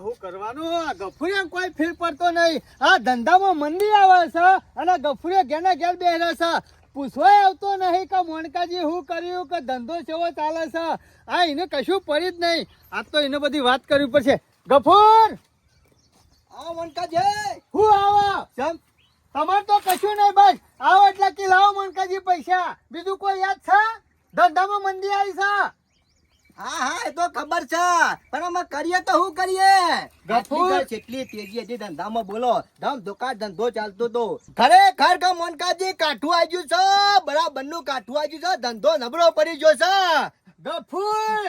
શું કરવાનું? આ ગફુરિયા કોઈ ફેર પડતો નહીં. આ ધંધામાં મંદી આવે છે અને ગફુરિયા ઘેરના ઘેર બેહરા છે. પૂછવાય આવતો નહીં કે મોનકાજી શું કર્યું કે ધંધો કેવો ચાલે છે. આ એને કશું પડી જ નહીં. આ તો એને બધી વાત કરવી પડશે. ગફુર આવો મોનકાજી. હું આવો કેમ? તમારે તો કશું નહીં. બસ આવો એટલે કે લાવો મોનકાજી પૈસા. બીજું કોઈ યાદ છે? ધંધામાં મંદી આવી છે. હા એ તો ખબર છે, પણ અમે કરીએ તો શું કરીએ? ગફુર કેટલી તેજી હતી ધંધામાં, બોલો. દુકાન ધંધો ચાલતો તો ખરેખર કે મોનકાજી કાઠું આવી ગયું છે, બરાબર નું કાઠું આવી ગયું છે. ધંધો નબળો પડી ગયો છે. ગફુર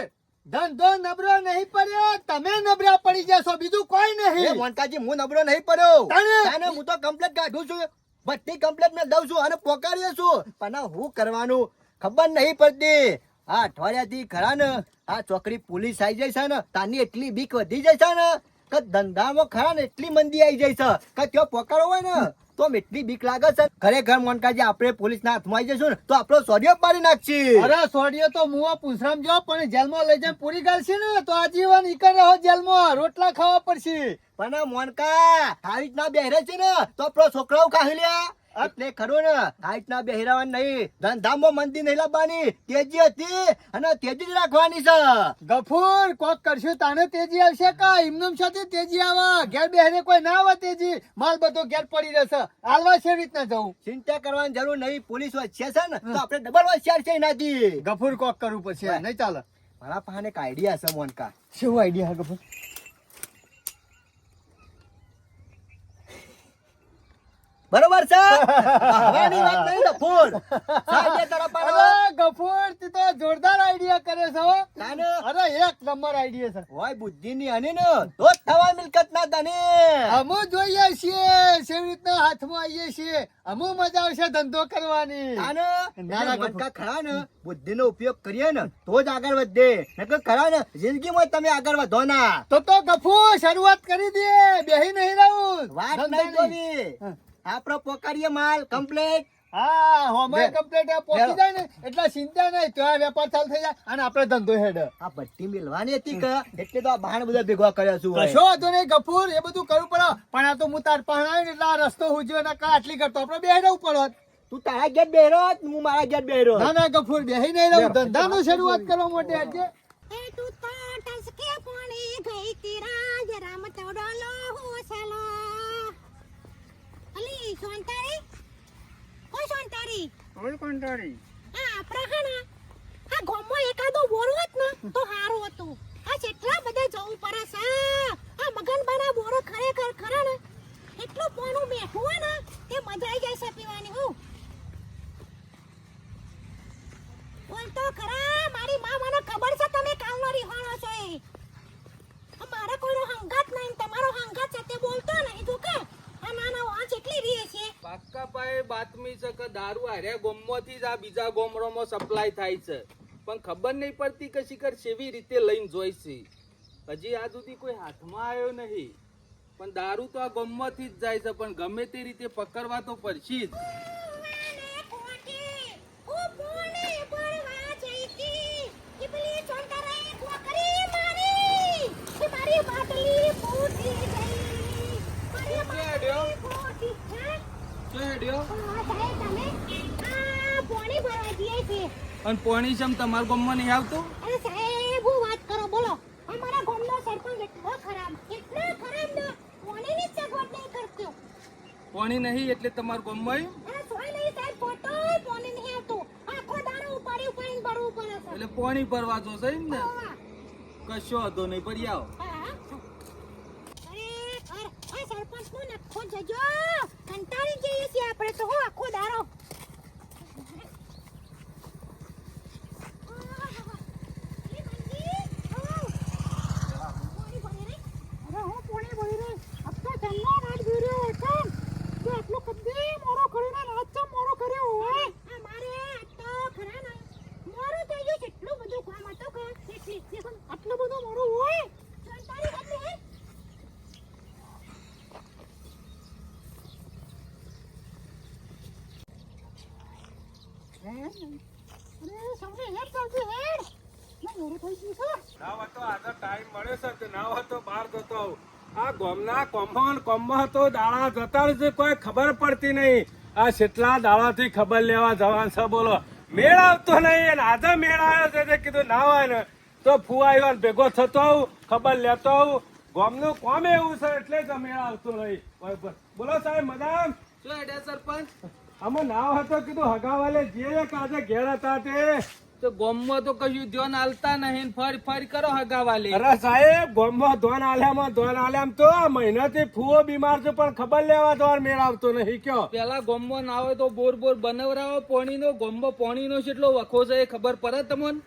ધંધો નબળો નહીં પડ્યો, તમે નબળા પડી જશો, બીજું કોઈ એ નહીં. મોનકાજી હું નબળો નહીં પડ્યો. તને? હું તો કમ્પ્લેટ કાઢું છું, બધી કમ્પ્લેટ મેં દઉં છું અને પોકારીએ છું, પણ હું કરવાનું ખબર નહીં પડતી. આ અઠવાડિયાથી ખરા ને આ ચોકડી પોલીસ આવી જાય છે ને, તાની એટલી બીક વધી જાય છે ને કે ધંધામાં ખરા ને એટલી મંદી આવી જાય છે કે ત્યાં પોકારો હોય ને તો એટલી બીક લાગે છે. ખરેખર મોનકાજી આપણે પોલીસ ના હાથમાં આવી જશું ને તો આપણો સોડિયો પાડી નાખશે. અરે સોડિયો તો મુવા પૂછરામ જો, પણ જેલમાં લઈ જઈને પૂરી ગાલશે ને તો આજીવન ઈકર રહો જેલમાં, રોટલા ખાવા પડશે. પણ મોનકા હાઈટ ના બેહરે છે ને તો આપણો છોકરાઓ ખાઈ લ્યા. એટલે ખરું ને, હાઈટ ના બેહરાવાનું નહીં. ધંધામાં મંદી નહીં લાવવાની, તેજી હતી અને તેજી જ રાખવાની છે. ગફુર કોક કરશું તાને તેજી આવશે કા એમનેમ સાથે તેજી આવે? ઘેર બેહરે કોઈ ના આવે તેજી. માલ બધો ઘેર પડી રહેશે. હાલવા છે રીતના જવું? ચિંતા કરવાની જરૂર નહીં. પોલીસ હોશિયાર છે ને તો આપણે ડબલ હોશિયાર છે એનાથી. ગફુર કોક કરવું પડશે, નહીં ચાલે. મારા પાસે એક આઈડિયા છે મોનકા. શું આઈડિયા ગફુર? બરોબર છે. હવાની વાત નહીં ગફુર. સાહેબ તારા પાસે અરે ગફુર તું તો જોરદાર આઈડિયા કરે છે હો. તાને અરે એક નંબર આઈડિયા છે. હોય બુદ્ધિ ની હની ને તો જ થવા મિલકત ના તને. અમે જોઈએ છીએ કેવી રીતના હાથમાં આવીએ છીએ. અમે મજા આવશે ધંધો કરવાની. તાને નાના મોનકા ખરા ને બુદ્ધિ નો ઉપયોગ કરીએ ને તો જ આગળ વધે. નકર ખરા ને જિંદગીમાં તમે આગળ વધો ના. તો ગફુર શરૂઆત કરી દે, બેહી નહીં રહું. વાત નહીં જોવી. આપણો પોકારીએ માલ કમ્પ્લીટ. હા હોમે કમ્પ્લીટ પહોંચી જાય ને એટલે ચિંતા નહીં, તો વેપાર ચાલુ થઈ જાય અને આપણે ધંધો હેડ. આ ભટ્ટી મિલવાની હતી કે એટલે તો આ બહાર બધા ભેગા કર્યા છું. કશો વાંધો નહીં ગફુર, એ બધું કરવું પડે. પણ આ તો હું તાર પાસે આવ્યો ને એટલે આ રસ્તો હુજ્યો ને આટલી કરતો આપણે બેહી રહેવું પડે. તું તારા ઘેર બેહરો, હું મારા ઘેર બેહરો. ના ના ગફુર બેહી નહીં રહું, ધંધાનો શરૂઆત કરવા માટે આજે. તું તો ટસકે પાણી ગઈ તીરા જરા મતોડલો હોસલો અલી સોંતારી કોઈ સોંતારી કોઈ કંટાળી આ આપણા આ ગોમમાં એકાદો બોરો હોત ને તો સારું હતું. આ જેટલા બધા જવું પડે છે. આ મગનબાના બોરો ખરેખર ખરા ને એટલું પાનું બેઠું હોય ને તે મજા આવી જાય છે પીવાની. હું બોલ તો ખરા, મારી માં મને ખબર છે તમે કાલનો રીહાણો છો. એ મારા કોઈનો હંગાત નહીં, તમારો હંગાત છે તે બોલતો નહીં. તું કે આ નાના વાંચ એટલી રીએ છે. પાક્કા પાયે બાતમી છે કે દારૂ હારે ગોમમાંથી જ આ બીજા ગોમરોમાં સપ્લાય થાય છે, પણ ખબર નહીં પડતી કે શિખર કેવી રીતે લઈને જોઈશે. હજી આ સુધી કોઈ હાથમાં આવ્યો નહીં, પણ દારૂ તો આ ગોમમાંથી જ જાય છે, પણ ગમે તે રીતે પકડવા તો પડશે જ. અને પોણી છે તમારા ગામમાં નહીં આવતું? અરે સાહેબ હું વાત કરો બોલો. અમારા ગામનો સરપંચ એટલો ખરાબ ને પોણીની જ સગવડ નહીં કરતો. પોણી નહીં એટલે તમારા ગામમાં અરે સોય નહીં સાહેબ, ફોટો પોણી નહીં આવતું. આખો દાડો ઉપાડી ભરવું પડે છે. એટલે પોણી ભરવા જો છે એમ ને? હા. કશો હતો નહીં, ભરી આવો. અરે સરપંચ નો નખો જજો, કંટાળી જઈએ છીએ આપણે તો. આખો દાડો આટલું બધું મોડું હોય. અરે સમજે હેડ ચાલતી હેડ. મોડું થઈ ગયું છે. ના હોય તો આજે ટાઈમ મળે છે તે ના હોય તો બહાર જતો આવું. આ ગામના કોમમાં તો દાડા જતા જ કોઈ ખબર પડતી નહીં. આ કેટલા દાડાથી ખબર લેવા જવાનું છે બોલો. મેળ આવતો નહીં અને આજે મેળ આવ્યો છે તે કીધું ના હોય ને તો ફુવાયો ભેગો થતો આવું ખબર લેતો આવું. ગામનું કોમ એવું છે એટલે જ મેળ આવતો નહીં. બોલો સાહેબ મદામ શું હેડ્યા સરપંચ? આમાં ના હોય તો કીધું હગાવાલે જે કાજે ઘેર હતા તે તો ગોમમાં તો કશું ધ્યાન આલતા નહીં ને ફરી કરો હગાવાલે. અરે સાહેબ ગામમાં ધોન આલ્યામાં તો આ મહિનાથી ફૂવો બીમાર છે પણ ખબર લેવા તો મેળ આવતો નહીં કયો. પેલા ગોમમાં ના હોય તો બોર બનાવરાવો પોણીનો. ગોમમાં પોણીનો કેટલો વખો છે એ ખબર પડે તમને?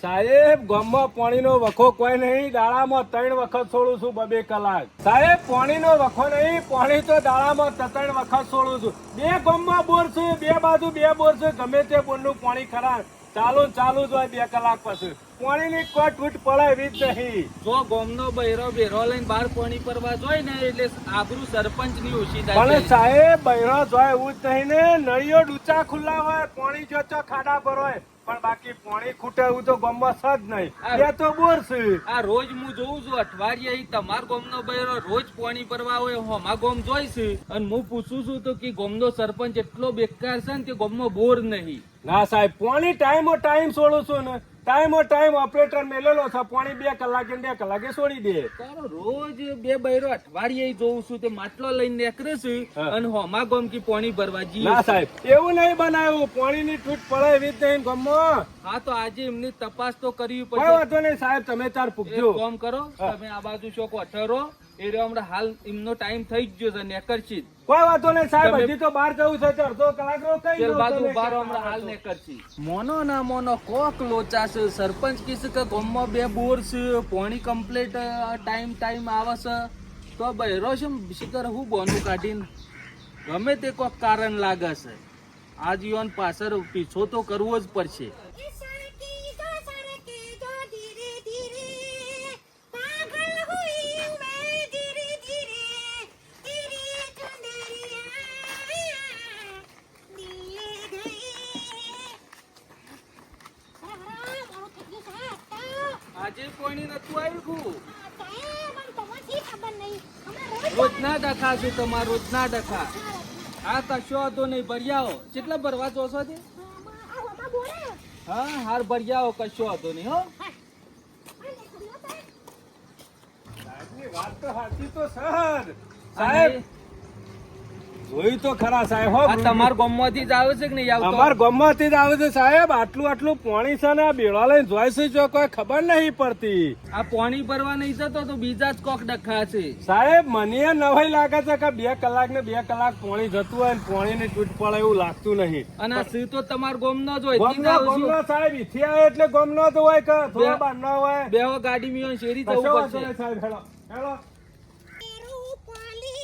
સાહેબ ગામમાં પાણીનો વખો કોઈ નહીં. દાડામાં 3 વખત છોડું છું 2 કલાક. સાહેબ પાણીનો વખો નહીં. પાણી તો દાડામાં 3 વખત છોડું છું. 2 ગામમાં બોર છે, 2 બાજુ 2 બોર છે. ગમે તે બોરનું પાણી ખરા ચાલુ જ હોય 2 કલાક પછી. પાણીની કોઈ તૂટ પડે એવી જ નહીં. જો ગોમનો બેરો લઈને બહાર પાણી પરવા જોઈ ને એટલે આબરૂ સરપંચ ની ઓછી પણ થાય. સાહેબ બૈરો જોય એવું જ નહીં ને. નળીઓ ડૂચા ખુલ્લા હોય, પાણી જો ખાડા પર હોય પણ બાકી પાણી ખૂટે એવું તો ગામમાં છે જ નહીં. એ તો બોર છે. આ રોજ હું જોઉં છું અઠવાડિયે તમાર ગોમનો બૈરો રોજ પાણી પરવા હોય હોમા ગોમ જોઈ છે અને હું પૂછું છું તો કે ગોમનો સરપંચ એટલો બેકાર છે ને કે ગોમમાં બોર નહીં. ના સાહેબ પાણી ટાઈમ છોડું છું ને. ટાઈમ ઓપરેટર મેલેલો છે. પાણી 2 કલાકે 2 કલાકે છોડી દે. તારો રોજ 2 બૈરો અઠવાડિયે જોઉં છું તે માટલો લઈને નીકળે છે અને હોમા ગોમ કી પાણી ભરવા જઈએ. ના સાહેબ એવું નહીં બનાવ્યું. પાણીની તૂટ પડે એવી જ નહીં ગામમાં. હા તો આજે એમની તપાસ તો કરવી કોઈ પડશે. વાંધો નહીં સાહેબ તમે ચાર એક પૂછજો. કામ કરો તમે આ બાજુ શોકો અઠરો એ રહ્યો હમણાં હાલ એમનો ટાઈમ થઈ જ ગયો છે નેકરશી. કોઈ વાંધો નહીં સાહેબ તમે- હજી તો બહાર જવું છે તો અડધો કલાક રોકાઈ પેલ જાઓ બાજુ તમે. ઉભા રહો હમણાં હાલ નેકરશી. મોનો ના મોનો કોક લોચા છે. સરપંચ કીધું કે ગામમાં 2 બોર છે, પાણી કમ્પ્લીટ ટાઈમ આવે છે તો બહેરો છે શિખર હું બોનું કાઢીને ગમે તે કોક કારણ લાગે છે. આ જીવન પાછળ પીછો તો કરવો જ પડશે. એ સરકી જો ધીરે ધીરે પાગલ હુઈ मैं धीरे धीरे तेरी चुनरिया दिए गए. મારો કેટલી સાહેબ આજે પાણી નતું આવ્યું. સાહેબ આમ તમારી ખબર નહીં અમે રોજના ડખા છે તમારા રોજના ડખા. આ કશો હતો નહીં ભર્યાઓ કેટલા ભરવા જોશો તે? આ હોમાં બોલે હા હાર ભર્યાઓ કશો હતો નહીં હો. સાહેબની વાત તો સાચી તો સર. સાહેબ જોયું તો ખરા સાહેબ. હો આ તમારા ગામમાંથી જ આવે છે કે નહીં આવતો? અમાર ગામમાંથી જ આવે છે સાહેબ. આટલું પાણી છે ને આ બેડા લઈને જોઈ છે જો કોઈ ખબર નહીં પડતી. આ પાણી ભરવા નહીં જતો તો બીજા જ કોક ડખા છે. સાહેબ મને નવાઈ લાગે છે કે 2 કલાક ને 2 કલાક પાણી જતું હોય ને પાણીની તૂટ પડે એવું લાગતું નહીં. અને આ સી તો તમારા ગામનો જ હોય. તી જ આવું છું. ગામનો સાહેબ ઈથી આવે એટલે ગામનો જ હોય કે થોડા બહારનો હોય. બેહો ગાડી મીઓ શેરી જવું કશો વાંધો પડશે. નહીં સાહેબ. હેલો હેલો રૂપાલી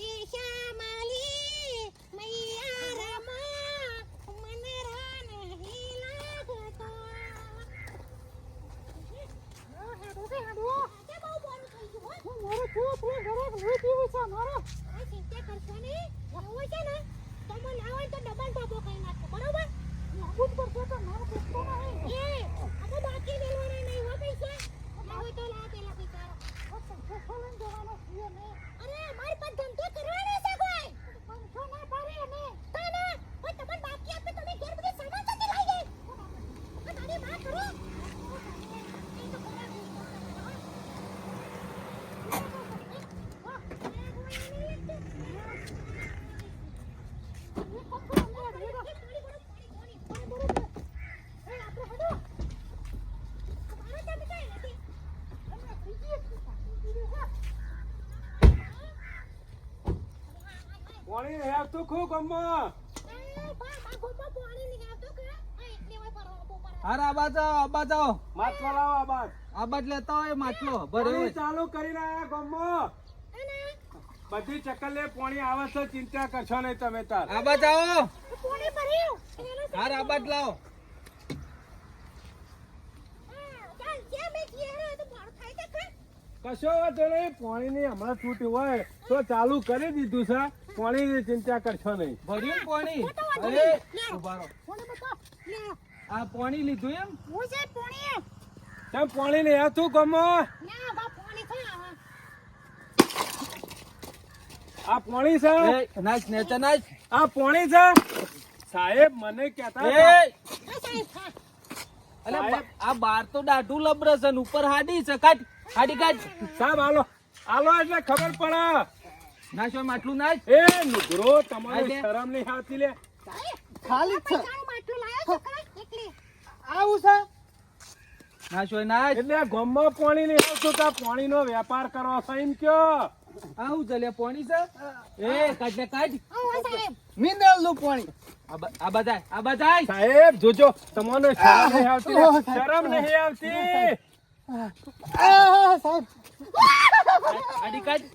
ઈશા માલી મૈયા રમા મને રાન હી લાગતો. હેડો કે હેડો તે બહુ બોલું થઈ ગયું હો. મારો તું ઘરે ભૂઈ પીવું છે મારો. આ ચિંતા કરશો ને એવું છે ને તો મને ના હોય તો ડબલ ડબો કઈ નાખો બરોબર. લાગુ જ પડશે તો મારો પૂછતો નહીં. એ આપણે બાકી મેળવાના નહીં હો પૈસા. ના હોય તો લા પેલા પૈસા. અરે મારી પર ધંધો કરવાનો છે કોઈ. પંખો ના પાડે ને તાના કોઈ તમને બાકી આપે તો મેં ઘેર બધી સામાન સાથે લઈ ગઈ. તારી વાત કરો. પાણી નહીં આવતું ખૂબ ગામમાં. હાર આબા જાઓ માટલો લાવો આ બાદ. આબાદ લેતા હોય માટલો ભરે પાણી હોય. ચાલુ કરીને આયા ગામમાં. બધી ચકલે પાણી આવે છે ચિંતા કરશો નહીં તમે તાર. આબા જાઓ. પાણી ભર્યું. હાર આબાદ લાવો. ચાલ જે મેં કીધું તો બહાર થાય છે કે કશો વાંધો નહીં. પાણીની હમણાં છૂટ હોય તો ચાલુ કરી દીધું છે. પાણીની ચિંતા કરશો નહીં. ભર્યું ને પાણી? ખોટો વાંધો અરે નહીં. ઉભા રહો. કોને બતાવ લે આ પાણી લીધું એમ? હું છે પોણી તમે પાણી લઈ આવતું ગમો ના બા પોણી છે આ પાણી છે એ, નાચ નેચા નાચ. આ પાણી છે સાહેબ મને કહેતા એ, હતા. હા સાહેબ હા અલે આ બાર તો દાઢું લબરસ અને ઉપર હાડી છે. કાઢ, હાડી કાઢ. સાહેબ આલો આલો એટલે ખબર પડે. નાચ એમ આટલું નાચ. એ નુગરો તમારે આઈ દે. શરમ નહીં આવતી લે. સાહેબ ખાલી જ છે ચાલ માટલું લાયો છોકરા એટલે આવું છે નાચ હોય નાચ. એટલે આ ગામમાં પાણી નહીં આવતું તો આ પાણીનો વેપાર કરો છો એમ કયો. આવું ચાલે પાણી છે. એ કાઢ ને કાઢ. હા સાહેબ મિનરલ નું પાણી. આ બધાય, આ બધાય. સાહેબ જોજો તમને શરમ નહીં આવતી લે. શરમ નહીં આવતી. સાહેબ હાડી કાઢ,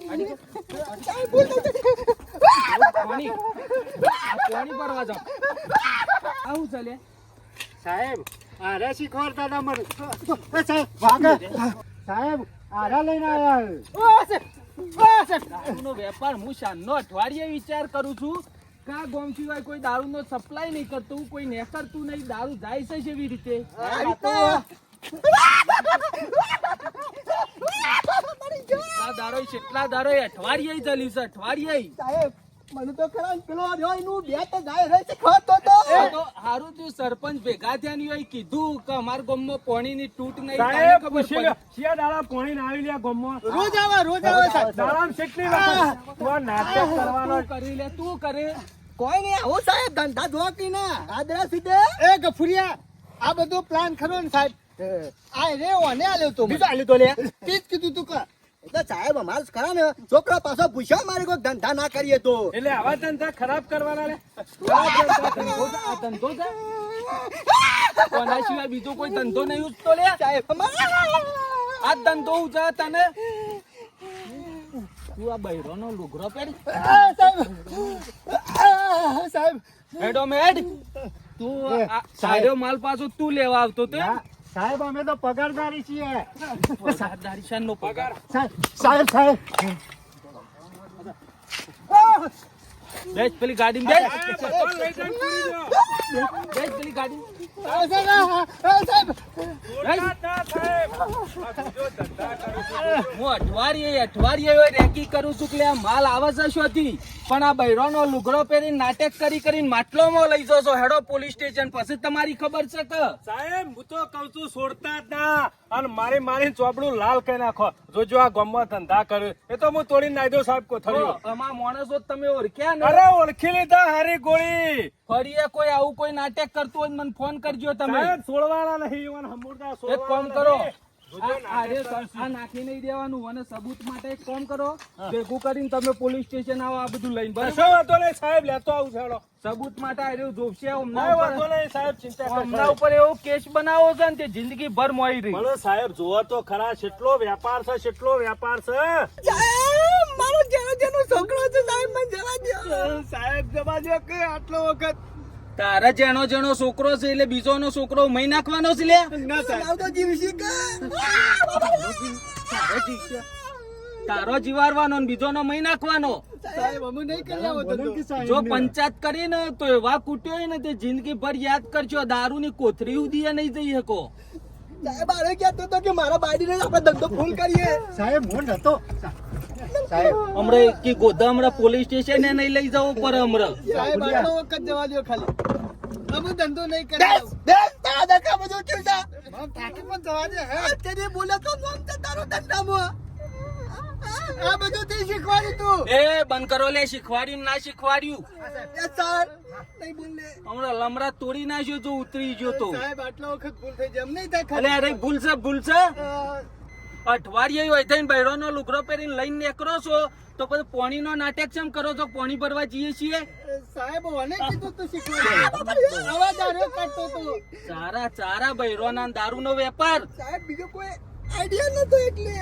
હાડી કાઢ. પાણી, આ પાણી ભરવા જાઓ. આવું ચાલે. સાહેબ આરે શીખવાડતા હતા મને સાહેબ ભાગે સાહેબ આરા લઈને આવ્યા દારૂનો વેપાર હું શાનનો અઠવાડિયે વિચાર કરું છું કે આ ગામ સિવાય કોઈ દારૂનો સપ્લાય નહીં કરતું, કોઈ ને કરતું નહીં. દારૂ જાય છે એવી રીતે. આ દારો કેટલા દારો અઠવાડિયે ચાલી છે, અઠવાડિયે. સાહેબ મને તો ખરા પેલો રહ્યો એનું બે તો ગાય રહે છે ખાતો તો આ તો હારું થયું સરપંચ ભેગા થયા ને એઓએ કીધું કે અમારા ગામમાં પાણીની તૂટ નહીં. તને સાહેબ ખબર પૂછી પડી. લ્યો શિયા દાડા પાણી ના આવી લે ગામમાં. રોજ આવે સાહેબ દાડામાં કેટલી વખત તું આ નાટક કરવાનો તું કરી લે, તું કરે. કોઈ નહીં આવું સાહેબ ધંધા જોકી ના આદરા સીધે એ ગફુરિયા આ બધો પ્લાન ખરો ને સાહેબ આ રે ઓને આલ્યો તો બીજો આલ્યું તો લે તે જ કીધું તું કે એટલે સાહેબ અમારે ખરા ને છોકરા પાછો પૂછ્યો મારે કોઈ ધંધા ના કરીએ તો એટલે આવા ધંધા ખરાબ કરવાના લે. ધંધો છે? આ ધંધો છે? કોના સિવાય બીજો કોઈ ધંધો નહીં ઉચતો લે. સાહેબ આ ધંધો ઉચા તને. તું આ બૈરોનો લુગરો પહેરી સાહેબ હેડો મેડ. તું આ સારો માલ પાછો તું લેવા આવતો તે. સાહેબ અમે તો પગારદારી છીએ પગારદારી શાનનો પગાર. સાહેબ સાહેબ બેસ પેલી ગાડીમાં બેસ. સાહેબ, કોણ લઈ જઈને પૂરી દો? બેસ પેલી ગાડી. સાહેબ બોલતા ના સાહેબ. આ બીજો ધંધા કરું છું. હું અઠવાડિયે રેકી કરું છું કે આ માલ આવે છે શોથી, પણ આ બૈરોનો લુગડો પહેરીને નાટક કરીને માટલોમાં લઈ જશો. હેડો પોલીસ સ્ટેશન. પછી તમારી ખબર છે કે સાહેબ હું તો કઉ છું છોડતા જ ના અને મારી ચોપડું લાલ કરી નાખો. જોજો આ ગામમાં ધંધા કરે એ તો હું તોડી નાખી દઉં સાહેબ કોથળીઓ. અમારા માણસો તમે ઓળખ્યા ને. અરે ઓળખી લીધા હારી ગોળી. ફરીએ કોઈ આવું કોઈ નાટક કરતું હોય તો મને ફોન કરજો તમે. સાહેબ છોડવાના નહીં ઈવન હમુરદા એક કામ છોડવાના કરો, નહીં. જોજો આ નાખી નહીં દેવાનું અને સબૂત માટે એક કામ કરો, ભેગું કરીને તમે પોલીસ સ્ટેશન આવો આ બધું લઈને. કશો બરાબર? વાંધો નહીં સાહેબ લેતો આવું છેડો. સબૂત માટે આ રહ્યું જોશે. કોઈ હમણાં વાંધો ઉપર- નહીં સાહેબ ચિંતા કરશો હમણાં નહીં. ઉપર એવો કેસ બનાવો છે ને તે જિંદગી ભર મોઈ રહી. મને સાહેબ જોવો તો ખરા કેટલો વેપાર છે કેટલો વેપાર છે. મારો જેનો છોકરો છે સાહેબ મને જવા દો સાહેબ જવા દો કે આટલો વખત તારા જેનો જેનો છોકરો છે એટલે બીજોનો છોકરો મહી નાખવાનો છે લે. ના સાહેબ આવતો જીવશી કે તારો જીવારવાનો ને બીજોનો મહી નાખવાનો. સાહેબ અમે નહીં કરી આવો ધંધો. જો પંચાયત કરીને તો એવા કૂટ્યો હોય ને તે જિંદગી ભર યાદ કરજો. દારૂની કોથરી ઉધી નહીં જઈ શકો. સાહેબ આરે કહેતો તો કે મારા બાડીને આપણે ધંધો ફૂલ કરીએ સાહેબ હું નતો સાહેબ હમણાં કે ગોધા હમણાં પોલીસ સ્ટેશન નહીં લઈ જવું પડે હમણાં. સાહેબ આટલો વખત જવા દો ખાલી અમે ધંધો નહીં કરી દેખ તારા દકા બધું થયું છે થાકી પણ જવા દે હે અત્યારે બોલે તો નામ છે તારો ધંધામાં આ બધું તે શીખવાડ્યું તું એ બંધ કરો લે. શીખવાડ્યું ના શીખવાડ્યું. એ સર નહીં બોલે હમણાં લમરા તોડી નાખ્યો જો ઉતરી ગયો તો. સાહેબ આટલો વખત ભૂલ થઈ જાય એમ નહીં થાય અલે ખાલી અરે ભૂલશે ભૂલશે. અઠવાડિયે હોય થઈને બૈરોનો લુગડો પહેરીને લઈને નીકળો છો તો પછી પોણીનો નાટક કેમ કરો છો? પોણી ભરવા જઈએ છીએ. સાહેબ મને કીધું તું શીખવાડ્યું અવાજ આવ્યો કરતો તો સારા ચારા બૈરોના દારૂનો વેપાર. સાહેબ બીજો કોઈ આઈડિયા નતો એટલે